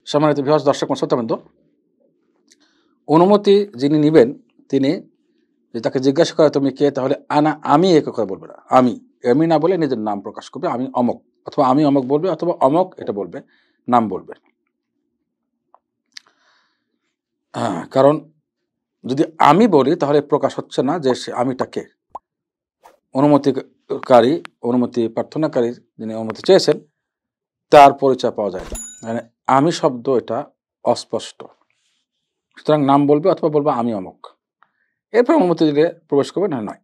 সম্মানিত ভিউয়ার্স, দর্শক শ্রোতাবৃন্দ, অনুমতি যিনি নেবেন তিনি যে তাকে জিজ্ঞাসা করে তুমি কে, তাহলে আমি এক কথা বলবে না, আমি আমি না বলে নিজের নাম প্রকাশ করবে, আমি অমক, অথবা আমি অমক বলবে, অথবা অমক এটা বলবে, নাম বলবে। কারণ যদি আমি বলি তাহলে প্রকাশ হচ্ছে না যে সে আমিটা কে। অনুমতি প্রার্থনাকারী যিনি অনুমতি চেয়েছেন তার পরিচয় পাওয়া যায় না, মানে আমি শব্দ এটা অস্পষ্ট। সুতরাং নাম বলবে অথবা বলবে আমি অমক, এরপর অনুমতি দিলে প্রবেশ করবে, না নয়।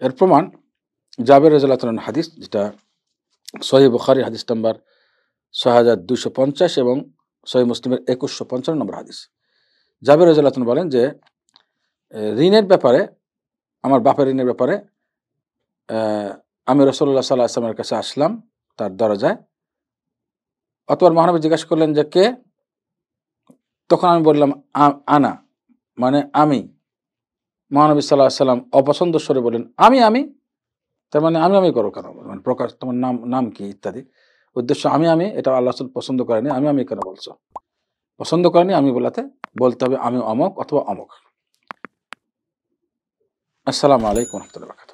এর প্রমাণ জাবের রাদিয়াল্লাহু আনহু হাদিস, যেটা সহিহ বুখারী হাদিস নাম্বার ৬২৫০ এবং সহিহ মুসলিমের ২১৫৫ নম্বর হাদিস। জাবের রাদিয়াল্লাহু আনহু বলেন যে ঋণের ব্যাপারে, আমার বাপের ঋণের ব্যাপারে আমি রাসূলুল্লাহ সাল্লাল্লাহু আলাইহি ওয়াসাল্লামের কাছে আসলাম তার দরজায়। অতঃপর মহানবী জিজ্ঞাসা করলেন যে কে? তখন আমি বললাম আনা, মানে আমি। মহানবী সাল্লাল্লাহু আলাইহি ওয়াসাল্লাম অপছন্দ স্বরে বলেন আমি, তার মানে আমি করো কেন, মানে প্রকাশ তোমার নাম কি ইত্যাদি। উদ্দেশ্য আমি এটা আল্লাহ রাসূল পছন্দ করেনি, আমি কেন বলছো, পছন্দ করেনি আমি বলতে হবে আমি অমক অথবা অমক। আসসালামু আলাইকুম ওয়া রাহমাতুল্লাহি ওয়া বারাকাতুহু।